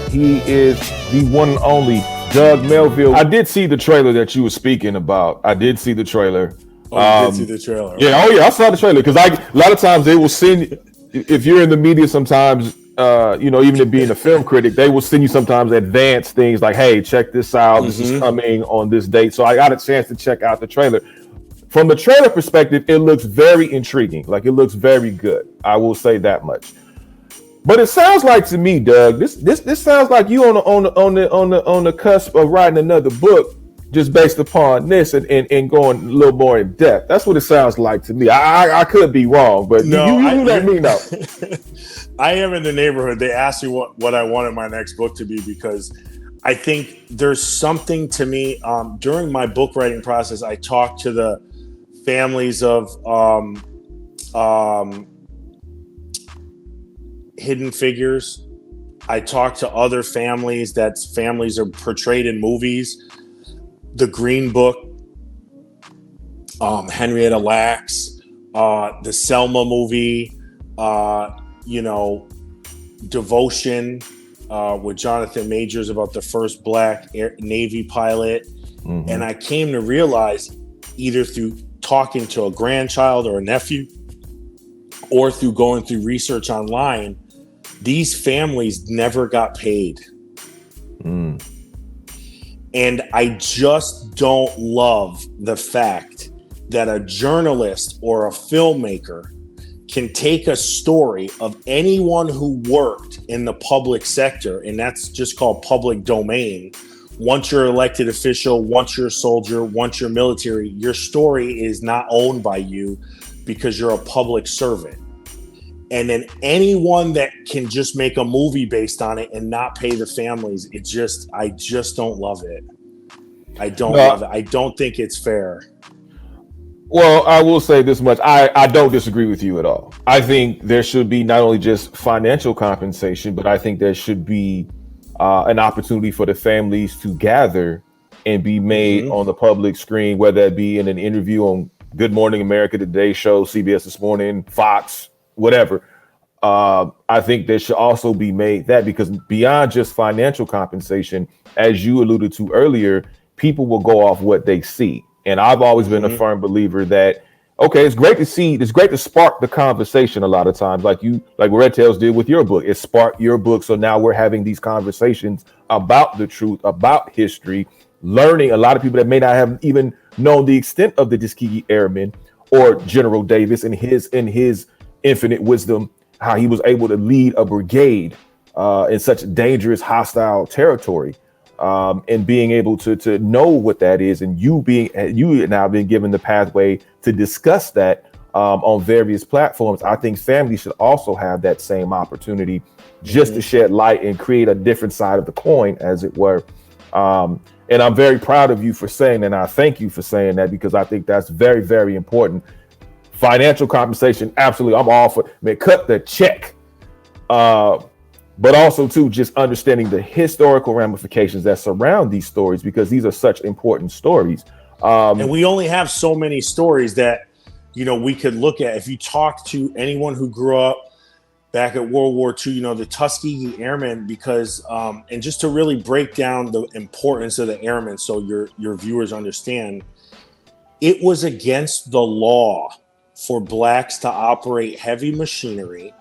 He is the one and only Doug Melville. I did see the trailer that you were speaking about. I did see the trailer. Oh, you did see the trailer. Yeah, right? Oh yeah, I saw the trailer because a lot of times they will send, if you're in the media sometimes, even if being a film critic, they will send you sometimes advanced things like, hey, check this out. This is coming on this date. So I got a chance to check out the trailer. From the trailer perspective, it looks very intriguing. Like, it looks very good. I will say that much. But it sounds like to me, Doug, this sounds like you on the cusp of writing another book, just based upon this and going a little more in depth. That's what it sounds like to me. I could be wrong, but no, you let me know. I am in the neighborhood. They asked me what I wanted my next book to be, because I think there's something to me. During my book writing process, I talked to the families of hidden figures. I talked to other families families are portrayed in movies. The Green Book, Henrietta Lacks, the Selma movie, Devotion with Jonathan Majors about the first Black Navy pilot. Mm-hmm. And I came to realize, either through talking to a grandchild or a nephew, or through going through research online, these families never got paid. Mm. And I just don't love the fact that a journalist or a filmmaker can take a story of anyone who worked in the public sector, and that's just called public domain. Once you're elected official, once you're a soldier, once you're military, your story is not owned by you because you're a public servant. And then anyone that can just make a movie based on it and not pay the families, I just don't love it. I don't love it. I don't think it's fair. Well, I will say this much. I don't disagree with you at all. I think there should be not only just financial compensation, but I think there should be an opportunity for the families to gather and be made on the public screen, whether it be in an interview on Good Morning America, Today Show, CBS This Morning, Fox, whatever. I think there should also be made that, because beyond just financial compensation, as you alluded to earlier, people will go off what they see. And I've always been a firm believer that, okay, it's great to spark the conversation a lot of times, like Red Tails did with your book. It sparked your book. So now we're having these conversations about the truth, about history, learning. A lot of people that may not have even known the extent of the Tuskegee Airmen or General Davis and his infinite wisdom, how he was able to lead a brigade in such dangerous, hostile territory. And being able to know what that is, and you now being given the pathway to discuss that on various platforms. I think families should also have that same opportunity, just to shed light and create a different side of the coin, as it were. And I'm very proud of you for saying that, and I thank you for saying that, because I think that's very, very important. Financial compensation, absolutely, I'm all for it. Cut the check. But also, too, just understanding the historical ramifications that surround these stories, because these are such important stories. And we only have so many stories that, we could look at. If you talk to anyone who grew up back at World War II, the Tuskegee Airmen, because, and just to really break down the importance of the airmen so your viewers understand, it was against the law for Blacks to operate heavy machinery.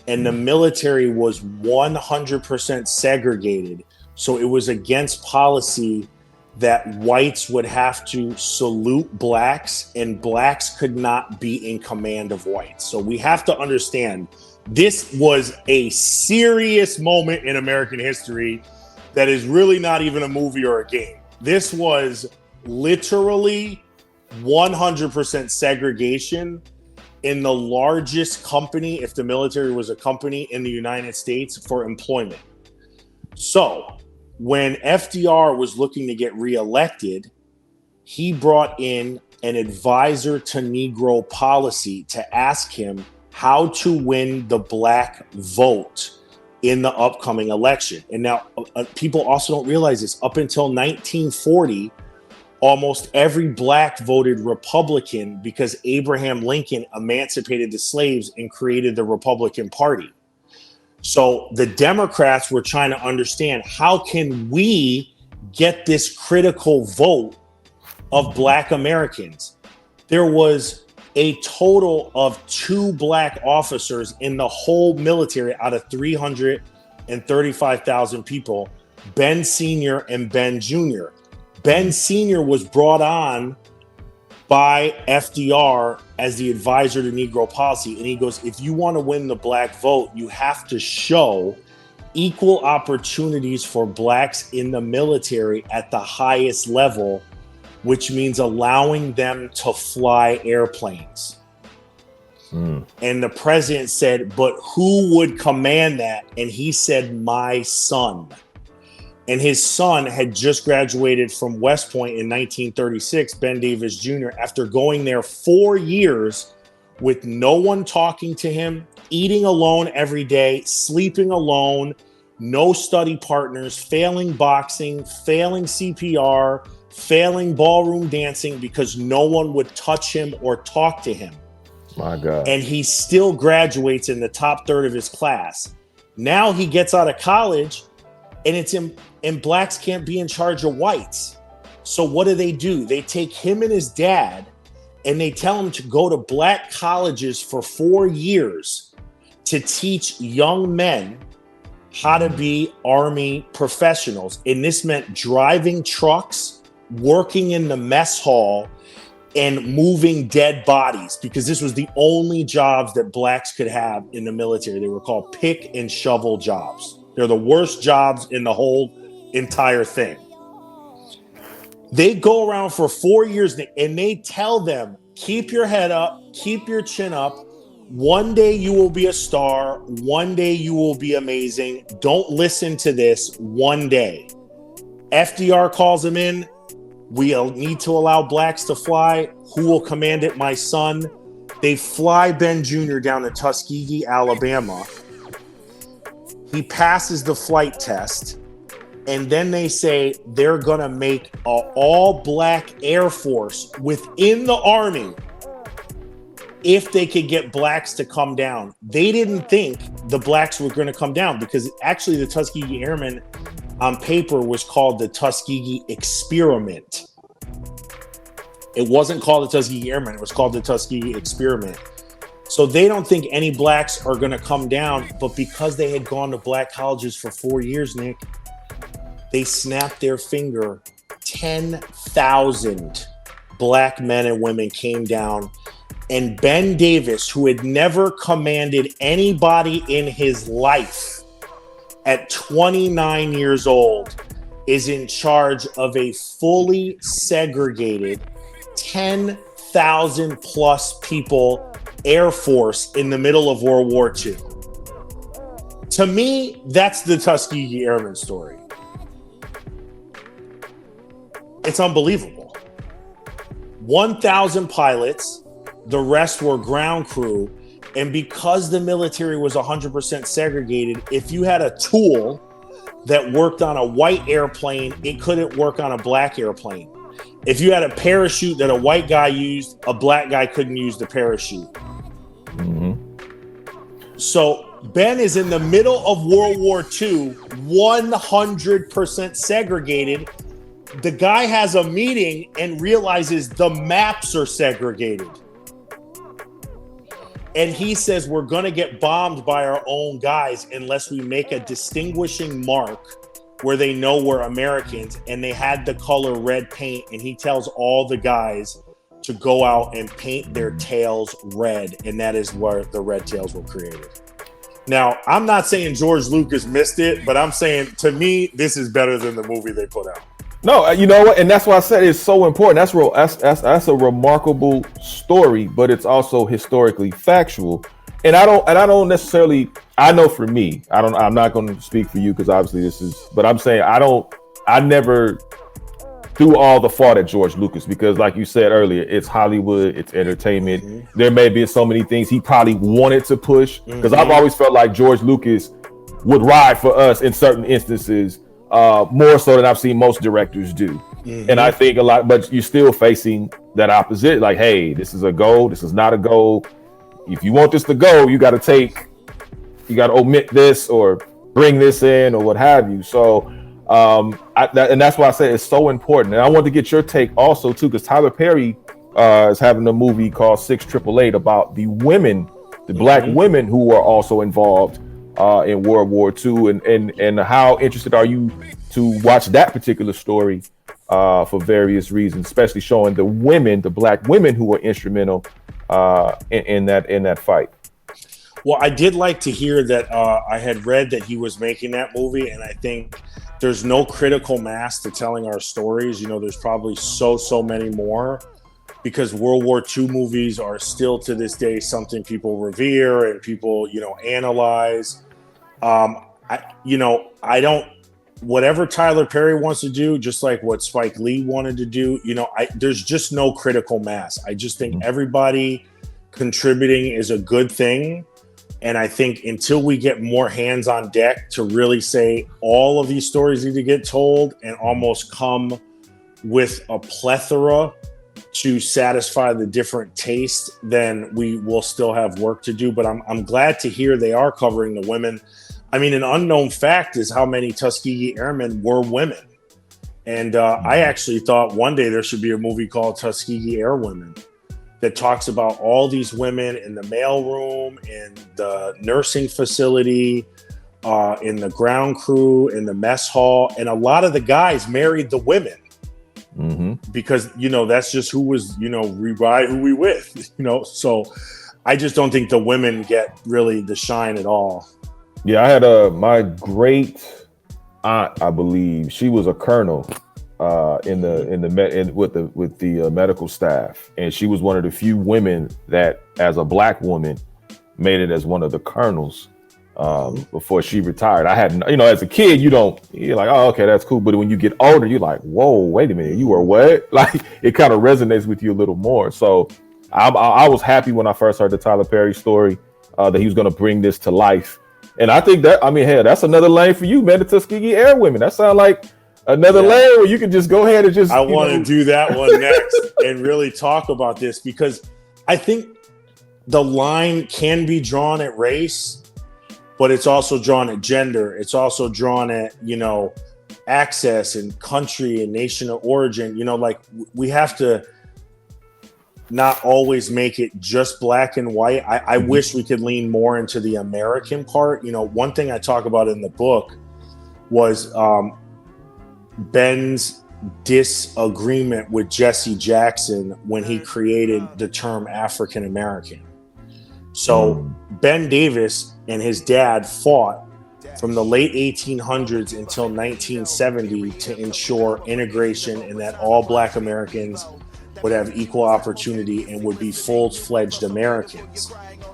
And the military was 100% segregated. So it was against policy that whites would have to salute Blacks, and Blacks could not be in command of whites. So we have to understand, this was a serious moment in American history that is really not even a movie or a game. This was literally 100% segregation in the largest company, if the military was a company in the United States, for employment. So when FDR was looking to get reelected, he brought in an advisor to Negro policy to ask him how to win the Black vote in the upcoming election. And now people also don't realize this. Up until 1940, almost every Black voted Republican, because Abraham Lincoln emancipated the slaves and created the Republican Party. So the Democrats were trying to understand, how can we get this critical vote of Black Americans? There was a total of 2 Black officers in the whole military out of 335,000 people, Ben Sr. and Ben Jr. Ben Sr. was brought on by FDR as the advisor to Negro policy. And he goes, if you want to win the Black vote, you have to show equal opportunities for Blacks in the military at the highest level, which means allowing them to fly airplanes. And the president said, but who would command that? And he said, my son. And his son had just graduated from West Point in 1936, Ben Davis Jr., after going there 4 years with no one talking to him, eating alone every day, sleeping alone, no study partners, failing boxing, failing CPR, failing ballroom dancing because no one would touch him or talk to him. My God. And he still graduates in the top third of his class. Now he gets out of college, and and Blacks can't be in charge of whites. So what do? They take him and his dad, and they tell him to go to Black colleges for 4 years to teach young men how to be Army professionals. And this meant driving trucks, working in the mess hall, and moving dead bodies, because this was the only jobs that Blacks could have in the military. They were called pick and shovel jobs. They're the worst jobs in the whole entire thing. They go around for 4 years and they tell them, keep your head up, keep your chin up. One day you will be a star. One day you will be amazing. Don't listen to this. One day. FDR calls him in. We need to allow Blacks to fly. Who will command it? My son. They fly Ben Jr. down to Tuskegee, Alabama. He passes the flight test. And then they say they're going to make an all-Black Air Force within the Army if they could get Blacks to come down. They didn't think the Blacks were going to come down, because actually the Tuskegee Airmen on paper was called the Tuskegee Experiment. It wasn't called the Tuskegee Airmen. It was called the Tuskegee Experiment. So they don't think any Blacks are going to come down, but because they had gone to Black colleges for 4 years, Nick, they snapped their finger. 10,000 Black men and women came down. And Ben Davis, who had never commanded anybody in his life, at 29 years old, is in charge of a fully segregated 10,000 plus people Air Force in the middle of World War II. To me, that's the Tuskegee Airmen story. It's unbelievable. 1,000 pilots, the rest were ground crew. And because the military was 100% segregated, if you had a tool that worked on a white airplane, it couldn't work on a Black airplane. If you had a parachute that a white guy used, a Black guy couldn't use the parachute. Mm-hmm. So Ben is in the middle of World War II, 100% segregated. The guy has a meeting and realizes the maps are segregated. And he says, we're going to get bombed by our own guys unless we make a distinguishing mark where they know we're Americans. And they had the color red paint. And he tells all the guys to go out and paint their tails red. And that is where the red tails were created. Now, I'm not saying George Lucas missed it, but I'm saying, to me, this is better than the movie they put out. No, you know what? And that's why I said it's so important. That's a remarkable story, but it's also historically factual. And I don't necessarily, I know for me, I'm not going to speak for you, because obviously but I'm saying I never threw all the fault at George Lucas, because like you said earlier, it's Hollywood, it's entertainment. Mm-hmm. There may be so many things he probably wanted to push, because I've always felt like George Lucas would ride for us in certain instances, more so than I've seen most directors do. Mm-hmm. And I think a lot, but you're still facing that opposite. Like, hey, this is a goal. This is not a goal. If you want this to go, you got to take you got to omit this or bring this in or what have you. So, and that's why I say it's so important. And I want to get your take also too, because Tyler Perry is having a movie called 6888 about the women, the black women who were also involved in World War II, and how interested are you to watch that particular story for various reasons, especially showing the women, the black women who were instrumental in that fight. Well, I did like to hear that I had read that he was making that movie, and I think there's no critical mass to telling our stories. You know, there's probably so many more, because World War II movies are still to this day something people revere and people, you know, analyze. I don't, whatever Tyler Perry wants to do, just like what Spike Lee wanted to do, you know, there's just no critical mass. I just think everybody contributing is a good thing. And I think until we get more hands on deck to really say all of these stories need to get told and almost come with a plethora to satisfy the different tastes, then we will still have work to do. But I'm glad to hear they are covering the women. I mean, an unknown fact is how many Tuskegee Airmen were women. And I actually thought one day there should be a movie called Tuskegee Airwomen that talks about all these women in the mailroom, in the nursing facility, in the ground crew, in the mess hall. And a lot of the guys married the women because, you know, that's just who was, you know, we ride who we with, you know. So I just don't think the women get really the shine at all. Yeah, I had my great aunt, I believe, she was a colonel with the medical staff, and she was one of the few women that, as a black woman, made it as one of the colonels before she retired. I had, you know, as a kid, you're like, oh, okay, that's cool, but when you get older, you're like, whoa, wait a minute, you were what? Like, it kind of resonates with you a little more. So I was happy when I first heard the Tyler Perry story that he was going to bring this to life. And I think that, I mean, hey, that's another lane for you, man. The Tuskegee Airwomen. That sounds like another lane where you can just go ahead and just. I want to do that one next and really talk about this, because I think the line can be drawn at race, but it's also drawn at gender. It's also drawn at, you know, access and country and nation of origin. You know, like we have to not always make it just black and white. I wish we could lean more into the American part. You know, one thing I talk about in the book was Ben's disagreement with Jesse Jackson when he created the term African American. So Ben Davis and his dad fought from the late 1800s until 1970 to ensure integration and that all black Americans would have equal opportunity and would be full-fledged Americans.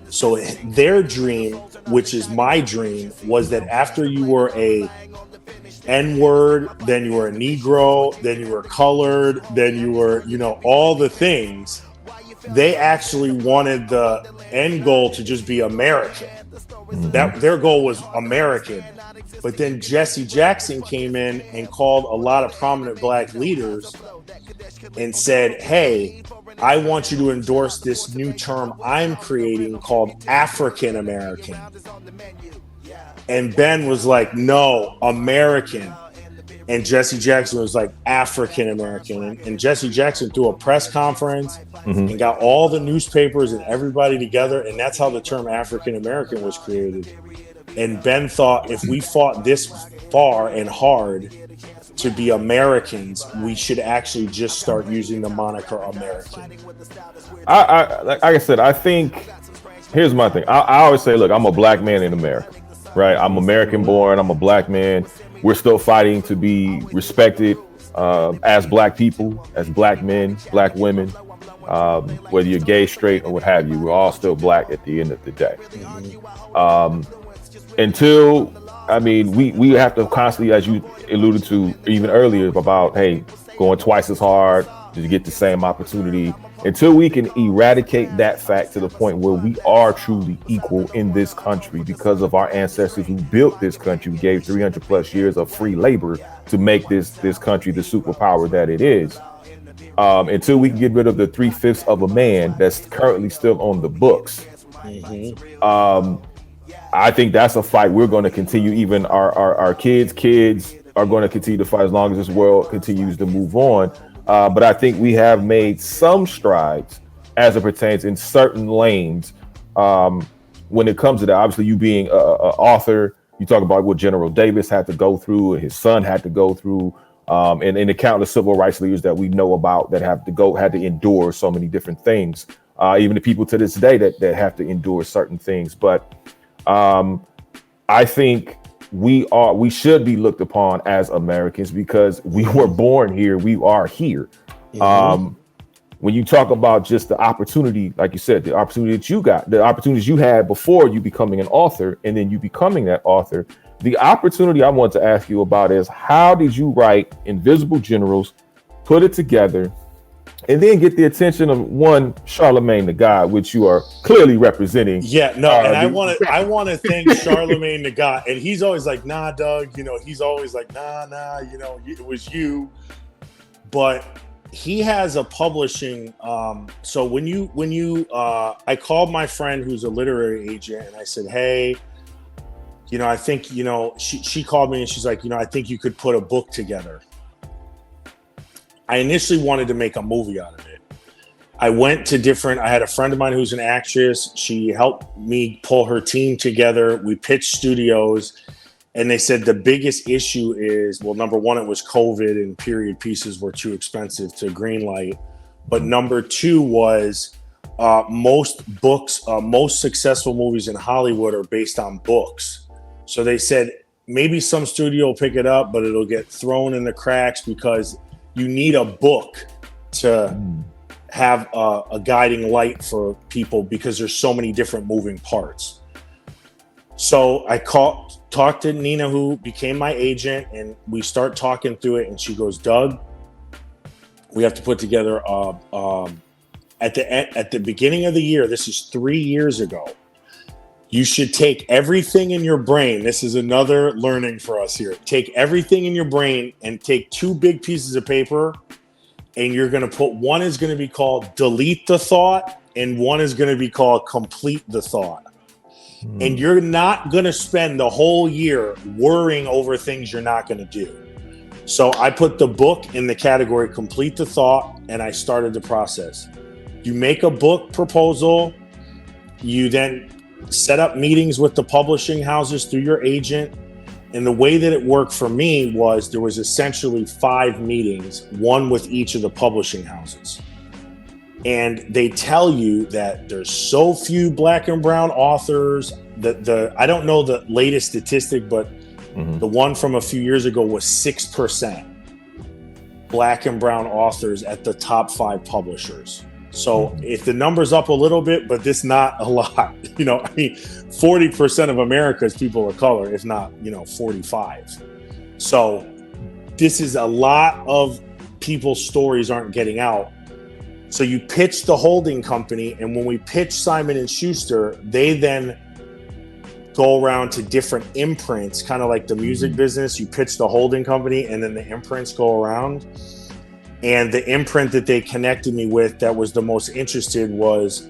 So their dream, which is my dream, was that after you were a N-word, then you were a Negro, then you were colored, then you were, you know, all the things. They actually wanted the end goal to just be American. That their goal was American. But then Jesse Jackson came in and called a lot of prominent black leaders and said, hey, I want you to endorse this new term I'm creating called African American. And Ben was like, no, American. And Jesse Jackson was like, African American. And Jesse Jackson threw a press conference and got all the newspapers and everybody together. And that's how the term African American was created. And Ben thought, if we fought this far and hard to be Americans, we should actually just start using the moniker American. Like I said, I think, here's my thing. I always say, look, I'm a black man in America, right? I'm American born. I'm a black man. We're still fighting to be respected as black people, as black men, black women, whether you're gay, straight, or what have you. We're all still black at the end of the day. Until, I mean, we have to constantly, as you alluded to even earlier, about, hey, going twice as hard to get the same opportunity. Until we can eradicate that fact to the point where we are truly equal in this country because of our ancestors who built this country, who gave 300 plus years of free labor to make this country the superpower that it is. Until we can get rid of the 3/5 of a man that's currently still on the books. I think that's a fight we're going to continue. Even our kids are going to continue to fight as long as this world continues to move on. But I think we have made some strides as it pertains in certain lanes. When it comes to that, obviously you being a author, you talk about what General Davis had to go through, and his son had to go through, and the countless civil rights leaders that we know about that had to endure so many different things. Even the people to this day that have to endure certain things. But I think we should be looked upon as Americans because we were born here. We are here. Mm-hmm. When you talk about just the opportunity, like you said, the opportunity that you got, the opportunities you had before you becoming an author and then you becoming that author, the opportunity I want to ask you about is how did you write Invisible Generals, put it together, and then get the attention of one Charlamagne the God, which you are clearly representing. Yeah, no, and I want to thank Charlamagne the God, and he's always like, nah, Doug, he's always like, nah, it was you, but he has a publishing. So when you, I called my friend who's a literary agent, and I said, hey, I think, she called me and she's like, I think you could put a book together. I initially wanted to make a movie out of it. I had a friend of mine who's an actress. She helped me pull her team together. We pitched studios, and they said the biggest issue is, well, number one, it was COVID and period pieces were too expensive to greenlight. But number two was most successful movies in Hollywood are based on books. So they said maybe some studio will pick it up, but it'll get thrown in the cracks because you need a book to have a guiding light for people because there's so many different moving parts. So I talked to Nina, who became my agent, and we start talking through it. And she goes, Doug, we have to put together at the beginning of the year. This is 3 years ago. You should take everything in your brain. This is another learning for us here. Take everything in your brain and take 2 big pieces of paper, and you're going to put, one is going to be called delete the thought, and one is going to be called complete the thought. And you're not going to spend the whole year worrying over things you're not going to do. So I put the book in the category complete the thought, and I started the process. You make a book proposal. You then set up meetings with the publishing houses through your agent. And the way that it worked for me was there was essentially 5 meetings, one with each of the publishing houses. And they tell you that there's so few Black and brown authors. I don't know the latest statistic, but the one from a few years ago was 6% Black and brown authors at the top 5 publishers. So if the number's up a little bit, but this not a lot, 40% of America's people of color, if not, 45. So this is a lot of people's stories aren't getting out. So you pitch the holding company, and when we pitch Simon & Schuster, they then go around to different imprints, kind of like the music business. You pitch the holding company, and then the imprints go around. And the imprint that they connected me with that was the most interested was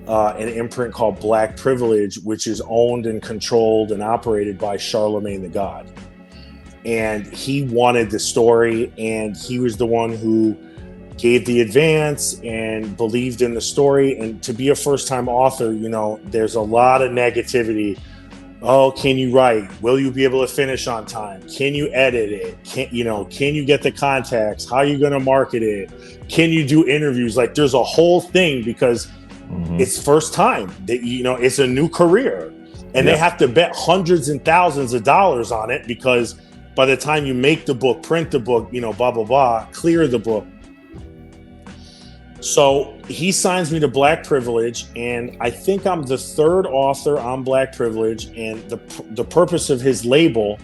an imprint called Black Privilege, which is owned and controlled and operated by Charlamagne the God. And he wanted the story, and he was the one who gave the advance and believed in the story. And to be a first-time author, there's a lot of negativity. Oh, can you write? Will you be able to finish on time? Can you edit it? Can you get the contacts? How are you going to market it? Can you do interviews? Like, there's a whole thing because it's first time that, it's a new career, and they have to bet hundreds and thousands of dollars on it because by the time you make the book, print the book, blah, blah, blah, clear the book. So he signs me to Black Privilege, and I think I'm the 3rd author on Black Privilege, and the purpose of his label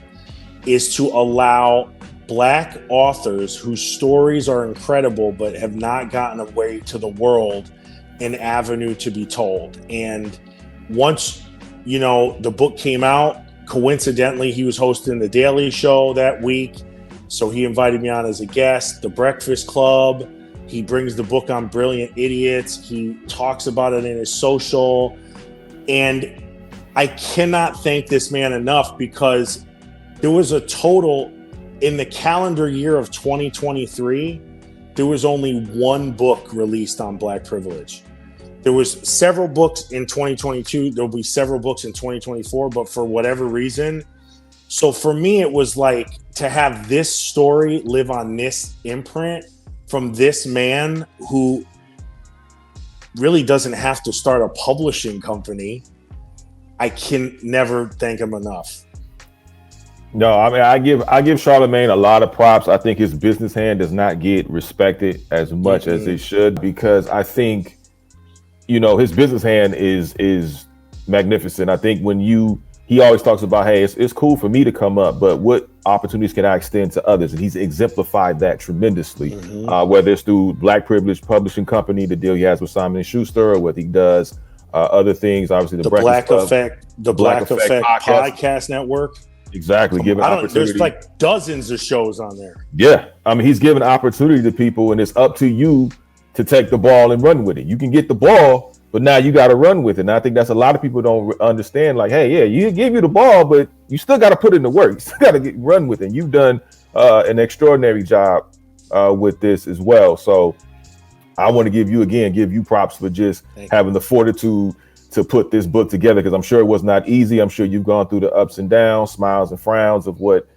is to allow Black authors whose stories are incredible but have not gotten away to the world an avenue to be told. And once, the book came out, coincidentally, he was hosting The Daily Show that week, so he invited me on as a guest, The Breakfast Club. He brings the book on Brilliant Idiots. He talks about it in his social. And I cannot thank this man enough, because there was a total in the calendar year of 2023, there was only one book released on Black privilege. There was several books in 2022. There'll be several books in 2024, but for whatever reason. So for me, it was like to have this story live on this imprint from this man who really doesn't have to start a publishing company. I can never thank him enough. No, I mean, I give Charlamagne a lot of props. I think his business hand does not get respected as much as it should, because I think, you know, his business hand is magnificent. I think he always talks about, hey, it's cool for me to come up, but what opportunities can I extend to others? And he's exemplified that tremendously, whether it's through Black Privilege Publishing Company, the deal he has with Simon & Schuster, or what he does, other things, obviously the Black Effect podcast network. Exactly. There's like dozens of shows on there. Yeah. I mean, he's giving opportunity to people, and it's up to you to take the ball and run with it. You can get the ball, but now you got to run with it. And I think that's a lot of people don't understand. Like, hey, yeah, you give you the ball, but you still got to put in the work. You still got to run with it. You've done an extraordinary job with this as well. So I want to give you props for just having the fortitude to put this book together, because I'm sure it was not easy. I'm sure you've gone through the ups and downs, smiles and frowns of what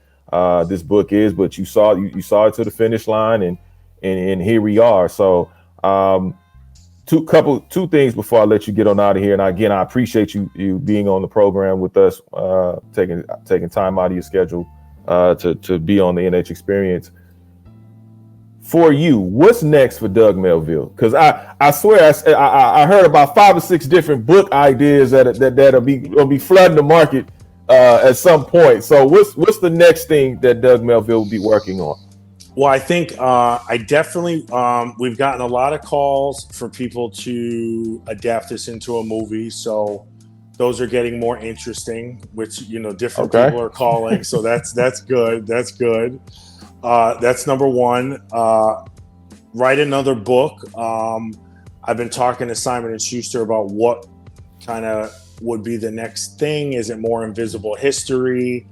this book is, but you saw it to the finish line, and here we are. So two things before I let you get on out of here. And again, I appreciate you being on the program with us, taking time out of your schedule to be on the NH Experience. For you, what's next for Doug Melville? Because I swear I heard about 5 or 6 different book ideas that'll be flooding the market at some point. So what's the next thing that Doug Melville will be working on? Well, I think I definitely we've gotten a lot of calls for people to adapt this into a movie. So those are getting more interesting, which different people are calling. So that's good. That's good. That's number one. Write another book. I've been talking to Simon & Schuster about what kind of would be the next thing. Is it more invisible history?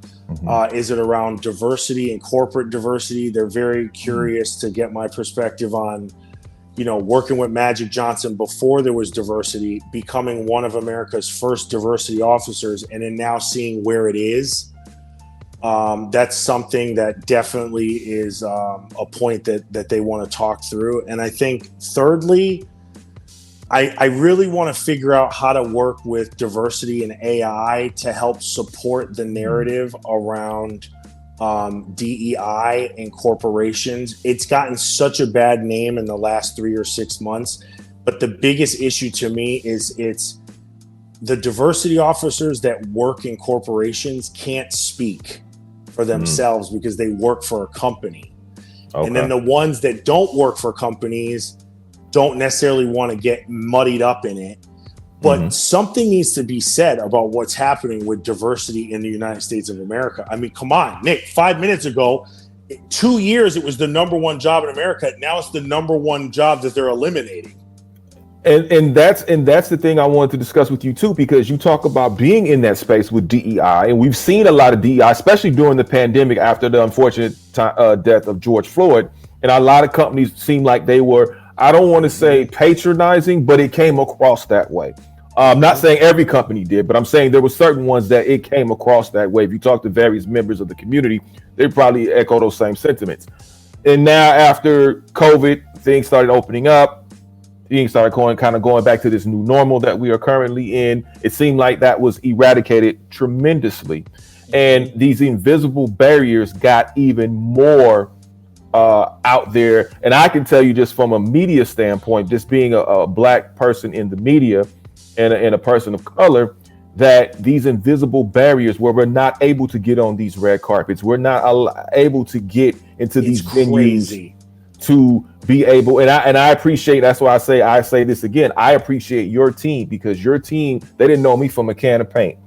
Is it around diversity and corporate diversity? They're very curious to get my perspective on, working with Magic Johnson before there was diversity, becoming one of America's first diversity officers, and then now seeing where it is. That's something that definitely is a point that they want to talk through. And I think thirdly, I really want to figure out how to work with diversity and AI to help support the narrative around DEI and corporations. It's gotten such a bad name in the last 3 or 6 months. But the biggest issue to me is it's the diversity officers that work in corporations can't speak for themselves because they work for a company. Okay. And then the ones that don't work for companies don't necessarily want to get muddied up in it. But something needs to be said about what's happening with diversity in the United States of America. I mean, come on, Nick, 5 minutes ago, 2 years, it was the number one job in America. Now it's the number one job that they're eliminating. And that's the thing I wanted to discuss with you too, because you talk about being in that space with DEI, and we've seen a lot of DEI, especially during the pandemic after the unfortunate death of George Floyd. And a lot of companies seem like they were, I don't want to say patronizing, but it came across that way. I'm not saying every company did, but I'm saying there were certain ones that it came across that way. If you talk to various members of the community, they probably echo those same sentiments. And now after COVID, things started opening up. Things started going back to this new normal that we are currently in. It seemed like that was eradicated tremendously. And these invisible barriers got even more out there. And I can tell you just from a media standpoint, just being a Black person in the media and a person of color, that these invisible barriers where we're not able to get on these red carpets, we're not able to get into these venues to be able, and I appreciate, that's why I say this again, I appreciate your team, because your team, they didn't know me from a can of paint.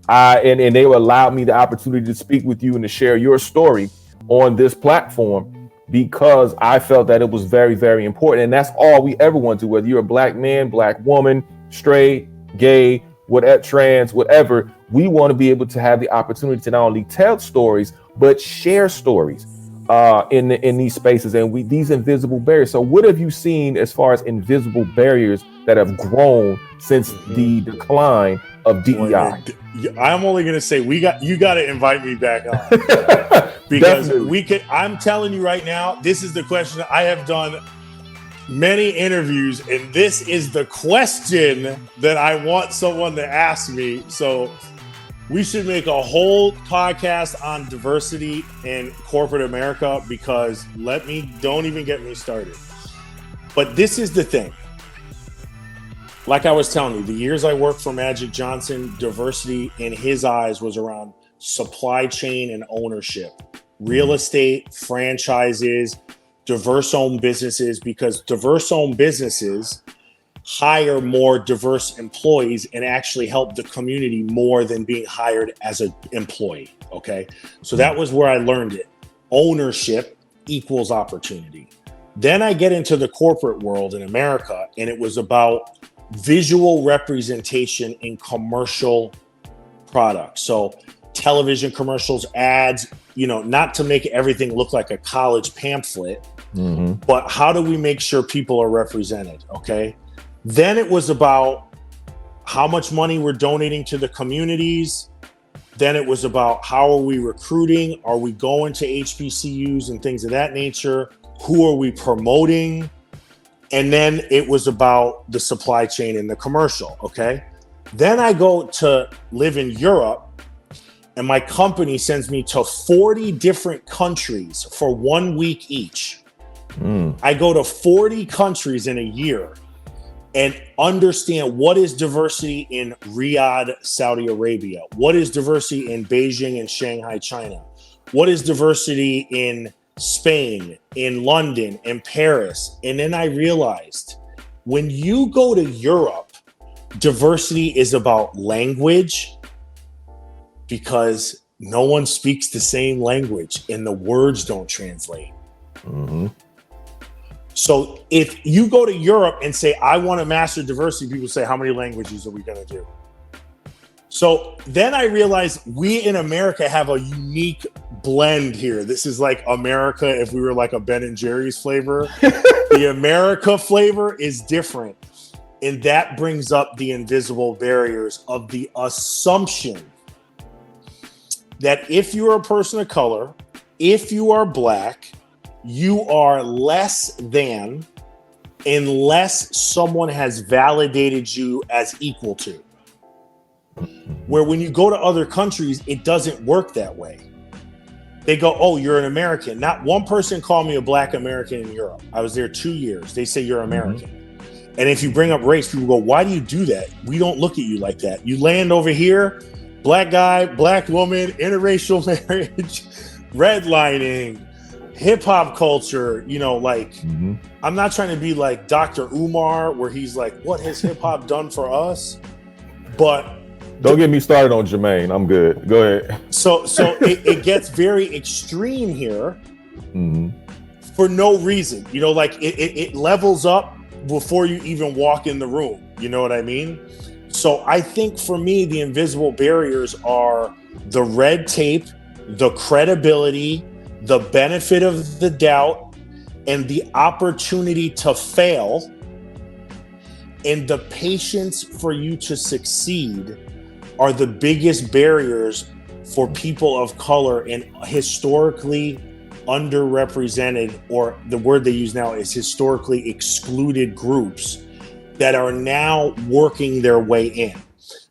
And they allowed me the opportunity to speak with you and to share your story on this platform, because I felt that it was very, very important. And that's all we ever want to, whether you're a Black man, Black woman, straight, gay, whatever, trans, whatever. We want to be able to have the opportunity to not only tell stories, but share stories in these spaces, and these invisible barriers. So what have you seen as far as invisible barriers that have grown since the decline of DEI? I'm only going to say you got to invite me back on because I'm telling you right now, this is the question. I have done many interviews, and this is the question that I want someone to ask me. So we should make a whole podcast on diversity in corporate America, because don't even get me started. But this is the thing. Like I was telling you, the years I worked for Magic Johnson, diversity in his eyes was around supply chain and ownership, real estate, franchises, diverse-owned businesses, because diverse-owned businesses hire more diverse employees and actually help the community more than being hired as an employee. Okay. So that was where I learned it. Ownership equals opportunity. Then I get into the corporate world in America, and it was about visual representation in commercial products. So television commercials, ads, not to make everything look like a college pamphlet, but how do we make sure people are represented? Okay. Then it was about how much money we're donating to the communities. Then it was about how are we recruiting? Are we going to HBCUs and things of that nature? Who are we promoting? And then it was about the supply chain and the commercial. Okay. Then I go to live in Europe, and my company sends me to 40 different countries for 1 week each. I go to 40 countries in a year and understand what is diversity in Riyadh, Saudi Arabia. What is diversity in Beijing and Shanghai, China? What is diversity in Spain, in London, in Paris? And then I realized when you go to Europe, diversity is about language, because no one speaks the same language and the words don't translate. So if you go to Europe and say, I want to master diversity, people say, how many languages are we going to do? So then I realized we in America have a unique blend here. This is like America if we were like a Ben and Jerry's flavor. The America flavor is different. And that brings up the invisible barriers of the assumption that if you're a person of color, if you are Black, you are less than unless someone has validated you as equal to. Where when you go to other countries, it doesn't work that way. They go, oh, you're an American. Not one person called me a Black American in Europe. I was there 2 years. They say you're American. And if you bring up race, people go, why do you do that? We don't look at you like that. You land over here, Black guy, Black woman, interracial marriage, redlining, hip hop culture, I'm not trying to be like Dr. Umar, where he's like, what has hip hop done for us? But don't get me started on Jermaine. I'm good. Go ahead. So it gets very extreme here for no reason. It levels up before you even walk in the room. You know what I mean? So I think for me, the invisible barriers are the red tape, the credibility, the benefit of the doubt, and the opportunity to fail, and the patience for you to succeed are the biggest barriers for people of color in historically underrepresented, or the word they use now is historically excluded groups that are now working their way in.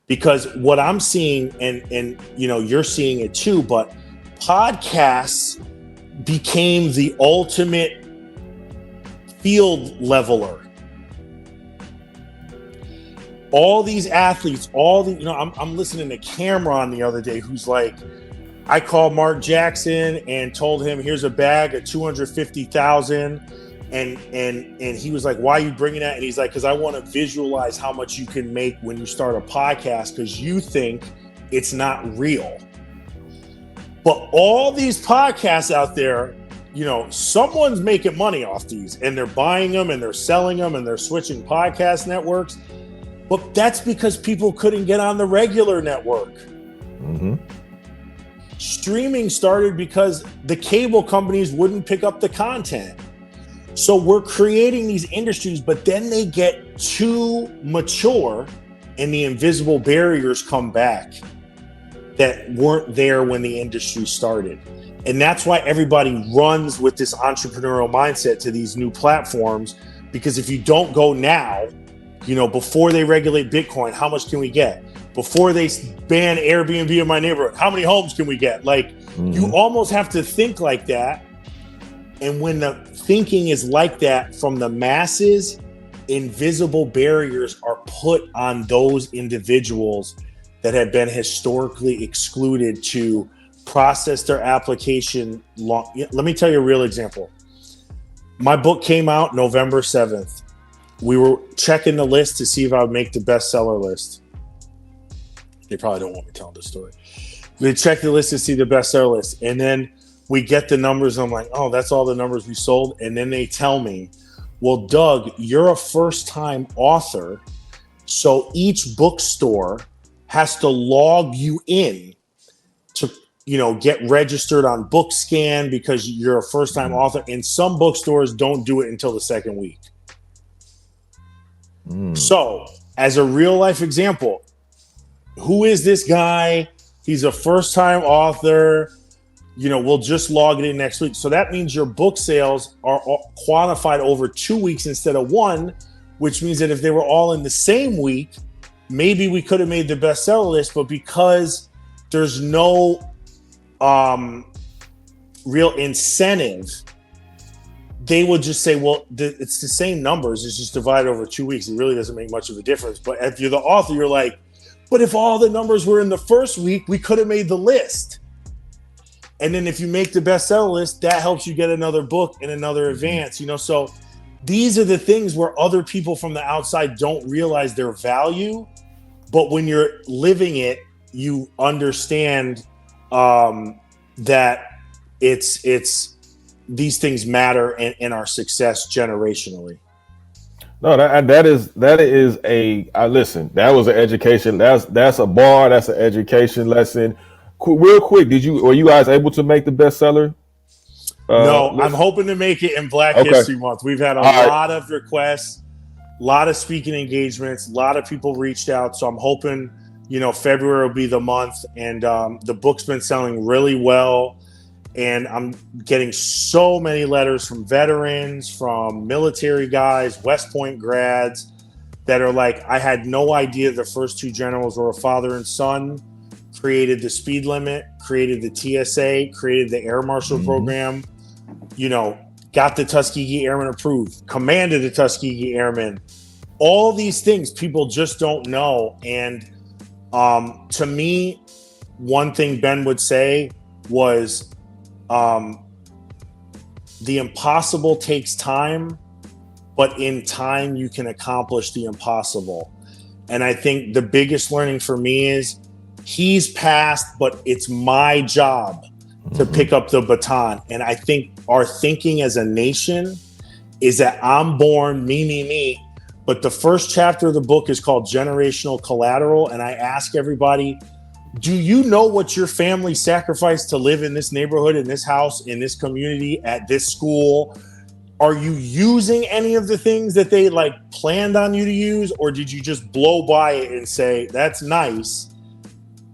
Because what I'm seeing, and you're seeing it too, but podcasts became the ultimate field leveler. All these athletes, I'm listening to Cameron the other day, who's like, I called Mark Jackson and told him, here's a bag of $250,000. And he was like, why are you bringing that? And he's like, because I want to visualize how much you can make when you start a podcast, because you think it's not real. But all these podcasts out there, someone's making money off these, and they're buying them and they're selling them and they're switching podcast networks. But that's because people couldn't get on the regular network. Mm-hmm. Streaming started because the cable companies wouldn't pick up the content. So we're creating these industries, but then they get too mature and the invisible barriers come back that weren't there when the industry started. And that's why everybody runs with this entrepreneurial mindset to these new platforms, because if you don't go now, before they regulate Bitcoin, how much can we get? Before they ban Airbnb in my neighborhood, how many homes can we get? You almost have to think like that. And when the thinking is like that from the masses, invisible barriers are put on those individuals that have been historically excluded to process their application. Let me tell you a real example. My book came out November 7th. We were checking the list to see if I would make the bestseller list. They probably don't want me telling this story. We checked the list to see the bestseller list. And then we get the numbers. And I'm like, oh, that's all the numbers we sold. And then they tell me, well, Doug, you're a first-time author. So each bookstore has to log you in to, get registered on BookScan because you're a first-time author. And some bookstores don't do it until the second week. So as a real-life example, who is this guy? He's a first-time author. We'll just log it in next week. So that means your book sales are quantified over 2 weeks instead of one, which means that if they were all in the same week, maybe we could have made the bestseller list. But because there's no real incentive, they would just say, well, it's the same numbers. It's just divided over 2 weeks. It really doesn't make much of a difference. But if you're the author, you're like, but if all the numbers were in the first week, we could have made the list. And then if you make the bestseller list, that helps you get another book and another advance, So these are the things where other people from the outside don't realize their value. But when you're living it, you understand that it's these things matter and our success generationally. No, that is listen. That was an education. That's a bar. That's an education lesson. Real quick, were you guys able to make the bestseller? No, I'm hoping to make it in Black History Month. We've had a lot of requests, a lot of speaking engagements, a lot of people reached out. So I'm hoping, February will be the month. And the book's been selling really well. And I'm getting so many letters from veterans, from military guys, West Point grads that are like, I had no idea the first two generals were a father and son, created the speed limit, created the TSA, created the Air Marshal program, got the Tuskegee Airmen approved, commanded the Tuskegee Airmen. All these things people just don't know. And to me, one thing Ben would say was, the impossible takes time, but in time you can accomplish the impossible. And I think the biggest learning for me is he's passed, but it's my job to pick up the baton. And I think our thinking as a nation is that I'm born, me. But the first chapter of the book is called Generational Collateral. And I ask everybody, do you know what your family sacrificed to live in this neighborhood, in this house, in this community, at this school? Are you using any of the things that they planned on you to use? Or did you just blow by it and say, that's nice,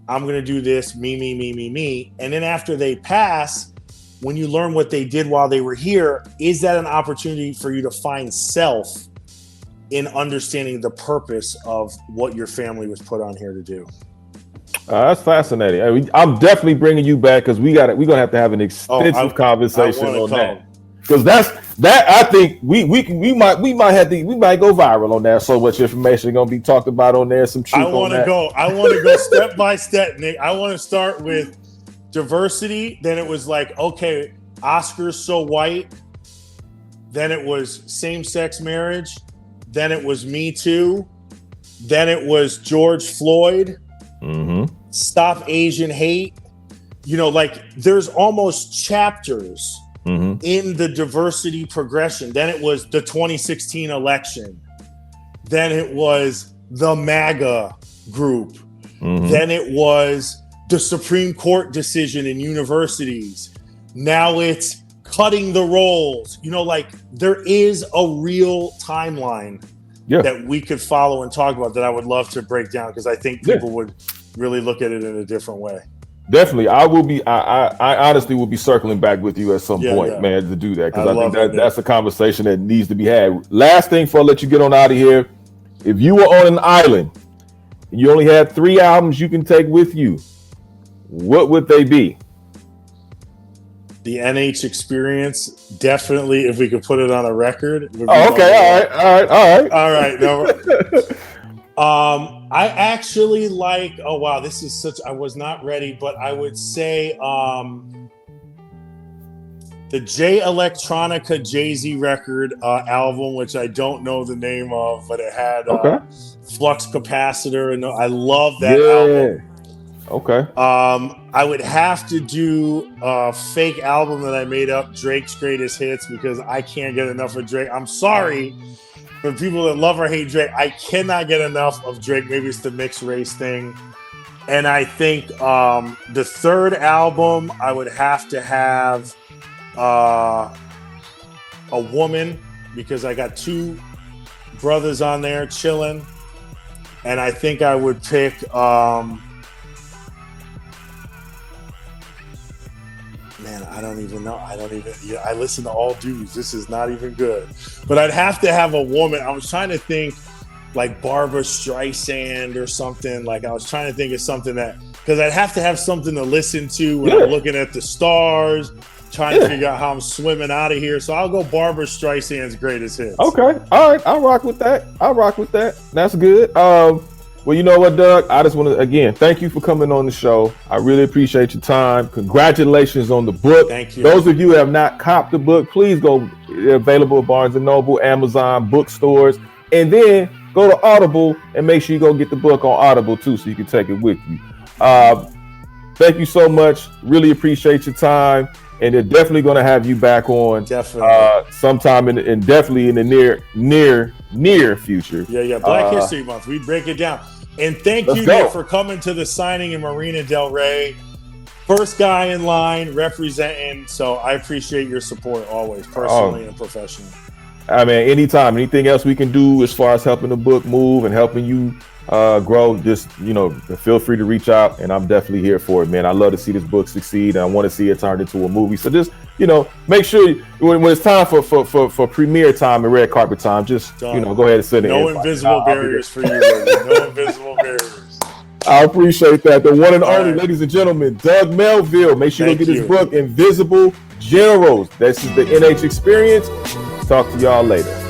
I'm going to do this, me. And then after they pass, when you learn what they did while they were here, is that an opportunity for you to find self in understanding the purpose of what your family was put on here to do? That's fascinating. I'm definitely bringing you back because we're gonna have to have an extensive conversation on that. Because that I think we might go viral on that. So much information gonna be talked about on there. Some truth. I want to go step by step, Nick. I want to start with diversity. Then it was okay, Oscar's so white. Then it was same-sex marriage. Then it was Me Too. Then it was George Floyd. Stop Asian hate. There's almost chapters in the diversity progression. Then it was the 2016 election. Then it was the MAGA group. Mhm. Then it was the Supreme Court decision in universities. Now it's cutting the rolls. You know, like there is a real timeline that we could follow and talk about that I would love to break down, because I think people would really look at it in a different way. Definitely. I honestly will be circling back with you at some point, man, to do that, because I think that's a conversation that needs to be had. Last thing before I let you get on out of here, if you were on an island and you only had 3 albums you can take with you, what would they be? The NH Experience, definitely, if we could put it on a record. Oh, okay, all right. No. I actually like, oh wow, this is such, I was not ready, but I would say the J Electronica Jay-Z record album, which I don't know the name of, but it had Flux Capacitor, and I love that album. Okay. I would have to do a fake album that I made up, Drake's Greatest Hits, because I can't get enough of Drake. I'm sorry for people that love or hate Drake. I cannot get enough of Drake. Maybe it's the mixed race thing. And I think the third album, I would have to have a woman, because I got 2 brothers on there chilling. And I think I would pick man, I don't even know. I listen to all dudes. This is not even good. But I'd have to have a woman. I was trying to think like Barbara Streisand or something. Like I was trying to think of something that, because I'd have to have something to listen to when I'm looking at the stars, trying to figure out how I'm swimming out of here. So I'll go Barbara Streisand's Greatest Hits. Okay. All right. I'll rock with that. That's good. Well, you know what, Doug? I just want to, again, thank you for coming on the show. I really appreciate your time. Congratulations on the book. Thank you. Those of you who have not copped the book, please go. They're available at Barnes & Noble, Amazon, bookstores, and then go to Audible and make sure you go get the book on Audible, too, so you can take it with you. Thank you so much. Really appreciate your time. And they're definitely going to have you back on sometime in definitely in the near future. Yeah. Black History Month. We break it down. And thank you, Nick, for coming to the signing in Marina Del Rey. First guy in line representing. So I appreciate your support always, personally and professionally. I mean, anytime, anything else we can do as far as helping the book move and helping you grow, just, feel free to reach out, and I'm definitely here for it, man. I love to see this book succeed, and I want to see it turned into a movie. So just, make sure when it's time for premiere time and red carpet time, just, go ahead and send it. No invisible barriers for you, baby. No invisible barriers. I appreciate that. The one and only, ladies and gentlemen, Doug Melville. Make sure you get his book, Invisible Generals. This is the NH Experience. Talk to y'all later.